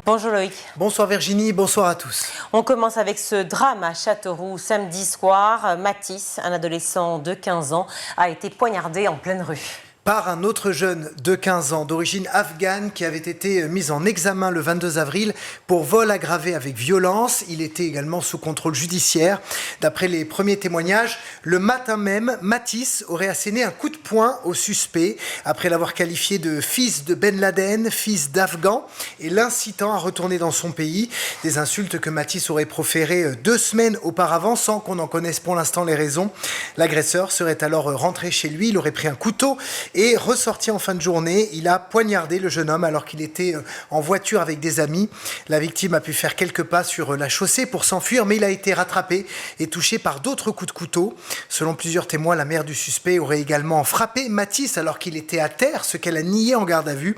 Bonjour Loïc. Bonsoir Virginie, bonsoir à tous. On commence avec ce drame à Châteauroux. Samedi soir, Mathis, un adolescent de 15 ans, a été poignardé en pleine rue. Par un autre jeune de 15 ans d'origine afghane qui avait été mis en examen le 22 avril pour vol aggravé avec violence. Il était également sous contrôle judiciaire. D'après les premiers témoignages, le matin même, Mathis aurait asséné un coup de poing au suspect après l'avoir qualifié de fils de Ben Laden, fils d'Afghan et l'incitant à retourner dans son pays. Des insultes que Mathis aurait proférées 2 semaines auparavant sans qu'on en connaisse pour l'instant les raisons. L'agresseur serait alors rentré chez lui, il aurait pris un couteau et ressorti en fin de journée, il a poignardé le jeune homme alors qu'il était en voiture avec des amis. La victime a pu faire quelques pas sur la chaussée pour s'enfuir, mais il a été rattrapé et touché par d'autres coups de couteau. Selon plusieurs témoins, la mère du suspect aurait également frappé Mathis alors qu'il était à terre, ce qu'elle a nié en garde à vue.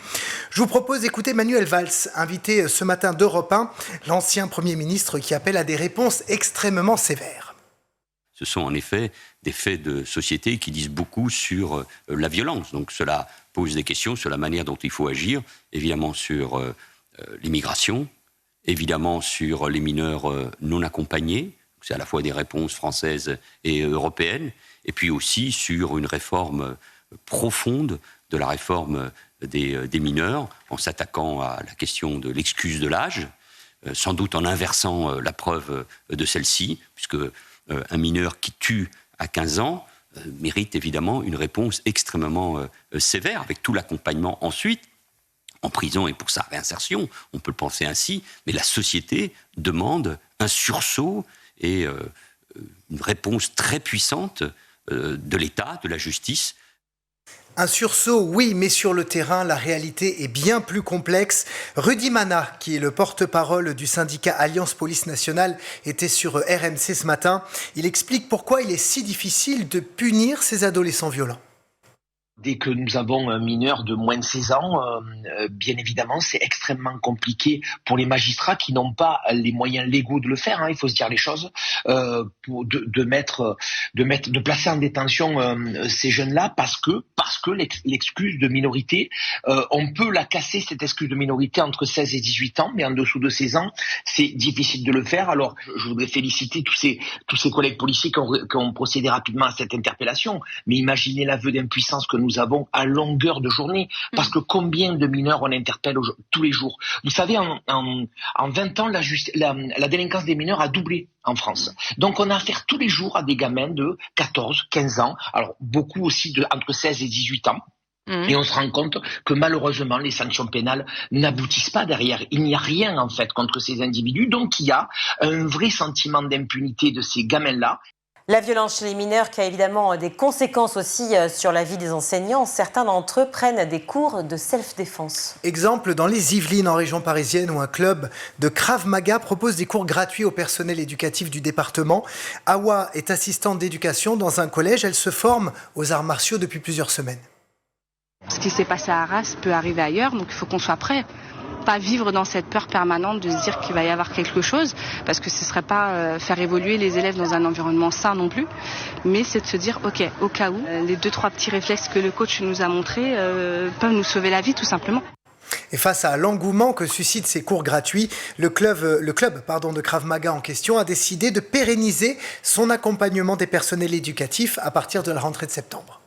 Je vous propose d'écouter Manuel Valls, invité ce matin d'Europe 1, l'ancien Premier ministre qui appelle à des réponses extrêmement sévères. Ce sont en effet des faits de société qui disent beaucoup sur la violence. Donc cela pose des questions sur la manière dont il faut agir, évidemment sur l'immigration, évidemment sur les mineurs non accompagnés, c'est à la fois des réponses françaises et européennes, et puis aussi sur une réforme profonde de la réforme des mineurs, en s'attaquant à la question de l'excuse de l'âge, sans doute en inversant la preuve de celle-ci, puisque un mineur qui tue à 15 ans mérite évidemment une réponse extrêmement sévère, avec tout l'accompagnement ensuite, en prison et pour sa réinsertion, on peut le penser ainsi, mais la société demande un sursaut et une réponse très puissante de l'État, de la justice. Un sursaut, oui, mais sur le terrain, la réalité est bien plus complexe. Rudy Mana, qui est le porte-parole du syndicat Alliance Police Nationale, était sur RMC ce matin. Il explique pourquoi il est si difficile de punir ces adolescents violents. Dès que nous avons un mineur de moins de 16 ans, bien évidemment, c'est extrêmement compliqué pour les magistrats qui n'ont pas les moyens légaux de le faire. Il faut se dire les choses, de placer en détention ces jeunes-là parce que l'excuse de minorité, on peut la casser cette excuse de minorité entre 16 et 18 ans, mais en dessous de 16 ans, c'est difficile de le faire. Alors, je voudrais féliciter tous ces collègues policiers qui ont procédé rapidement à cette interpellation, mais imaginez l'aveu d'impuissance que nous avons à longueur de journée, parce que combien de mineurs on interpelle tous les jours. Vous savez, en 20 ans, la délinquance des mineurs a doublé en France. Donc on a affaire tous les jours à des gamins de 14, 15 ans, alors beaucoup aussi entre 16 et 18 ans. Et on se rend compte que malheureusement les sanctions pénales n'aboutissent pas derrière. Il n'y a rien en fait contre ces individus, donc il y a un vrai sentiment d'impunité de ces gamins-là. La violence chez les mineurs qui a évidemment des conséquences aussi sur la vie des enseignants. Certains d'entre eux prennent des cours de self-défense. Exemple dans les Yvelines en région parisienne où un club de Krav Maga propose des cours gratuits au personnel éducatif du département. Awa est assistante d'éducation dans un collège. Elle se forme aux arts martiaux depuis plusieurs semaines. Ce qui s'est passé à Arras peut arriver ailleurs, donc il faut qu'on soit prêt. Pas vivre dans cette peur permanente de se dire qu'il va y avoir quelque chose, parce que ce ne serait pas faire évoluer les élèves dans un environnement sain non plus, mais c'est de se dire ok, au cas où, les 2-3 petits réflexes que le coach nous a montrés peuvent nous sauver la vie tout simplement. Et face à l'engouement que suscitent ces cours gratuits, le club de Krav Maga en question a décidé de pérenniser son accompagnement des personnels éducatifs à partir de la rentrée de septembre.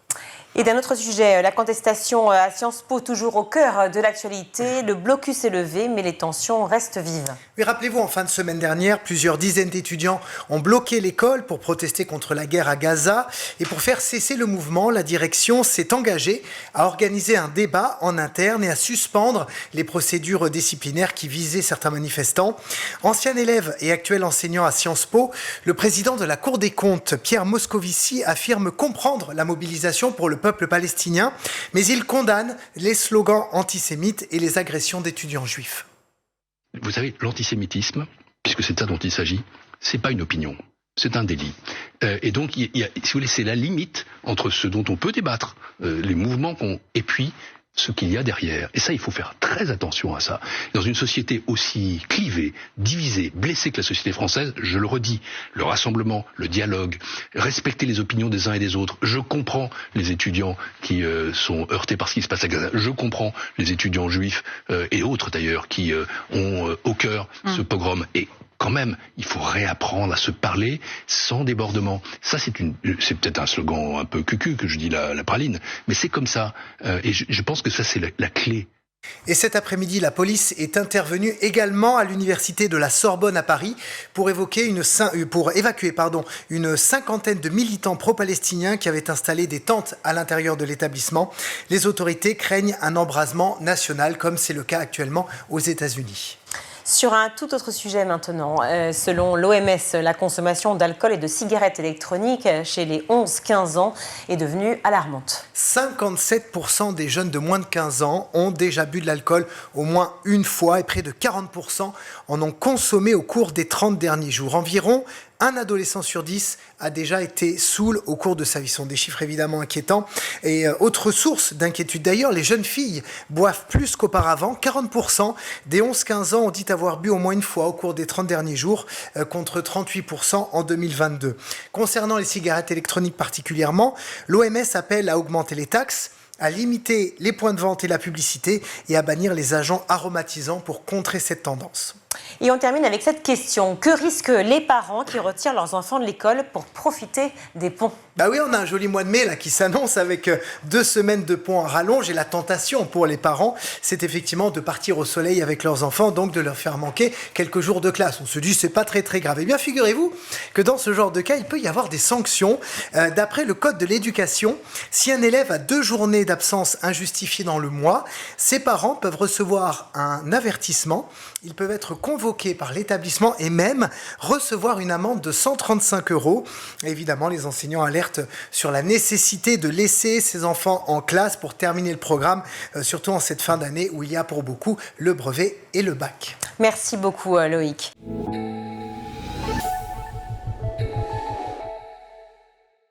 Et d'un autre sujet, la contestation à Sciences Po, toujours au cœur de l'actualité. Le blocus est levé, mais les tensions restent vives. Oui, rappelez-vous, en fin de semaine dernière, plusieurs dizaines d'étudiants ont bloqué l'école pour protester contre la guerre à Gaza. Et pour faire cesser le mouvement, la direction s'est engagée à organiser un débat en interne et à suspendre les procédures disciplinaires qui visaient certains manifestants. Ancien élève et actuel enseignant à Sciences Po, le président de la Cour des comptes, Pierre Moscovici, affirme comprendre la mobilisation pour le peuple palestinien, mais il condamne les slogans antisémites et les agressions d'étudiants juifs. Vous savez, l'antisémitisme, puisque c'est ça dont il s'agit, c'est pas une opinion, c'est un délit. Et donc, si vous voulez, c'est la limite entre ce dont on peut débattre, les mouvements et puis ce qu'il y a derrière. Et ça, il faut faire très attention à ça. Dans une société aussi clivée, divisée, blessée que la société française, je le redis, le rassemblement, le dialogue, respecter les opinions des uns et des autres. Je comprends les étudiants qui sont heurtés par ce qui se passe à Gaza. Je comprends les étudiants juifs et autres d'ailleurs qui ont au cœur ce pogrom. Et quand même, il faut réapprendre à se parler sans débordement. Ça, c'est peut-être un slogan un peu cucu que je dis la praline, mais c'est comme ça. Et je pense que ça, c'est la clé. Et cet après-midi, la police est intervenue également à l'université de la Sorbonne à Paris pour évacuer une cinquantaine de militants pro-palestiniens qui avaient installé des tentes à l'intérieur de l'établissement. Les autorités craignent un embrasement national, comme c'est le cas actuellement aux États-Unis. Sur un tout autre sujet maintenant, selon l'OMS, la consommation d'alcool et de cigarettes électroniques chez les 11-15 ans est devenue alarmante. 57% des jeunes de moins de 15 ans ont déjà bu de l'alcool au moins une fois et près de 40% en ont consommé au cours des 30 derniers jours. Environ un adolescent sur 10 a déjà été saoul au cours de sa vie. Ce sont des chiffres évidemment inquiétants. Et autre source d'inquiétude d'ailleurs, les jeunes filles boivent plus qu'auparavant. 40% des 11-15 ans ont dit avoir bu au moins une fois au cours des 30 derniers jours, contre 38% en 2022. Concernant les cigarettes électroniques particulièrement, l'OMS appelle à augmenter les taxes, à limiter les points de vente et la publicité et à bannir les agents aromatisants pour contrer cette tendance. Et on termine avec cette question. Que risquent les parents qui retirent leurs enfants de l'école pour profiter des ponts ? Bah oui, on a un joli mois de mai là qui s'annonce avec 2 semaines de ponts à rallonge et la tentation pour les parents, c'est effectivement de partir au soleil avec leurs enfants, donc de leur faire manquer quelques jours de classe. On se dit c'est pas très grave. Eh bien figurez-vous que dans ce genre de cas, il peut y avoir des sanctions. D'après le code de l'éducation, si un élève a 2 journées d'absence injustifiées dans le mois, ses parents peuvent recevoir un avertissement. Ils peuvent être convoqués par l'établissement et même recevoir une amende de 135 €. Évidemment, les enseignants alertent sur la nécessité de laisser ses enfants en classe pour terminer le programme, surtout en cette fin d'année où il y a pour beaucoup le brevet et le bac. Merci beaucoup Loïc.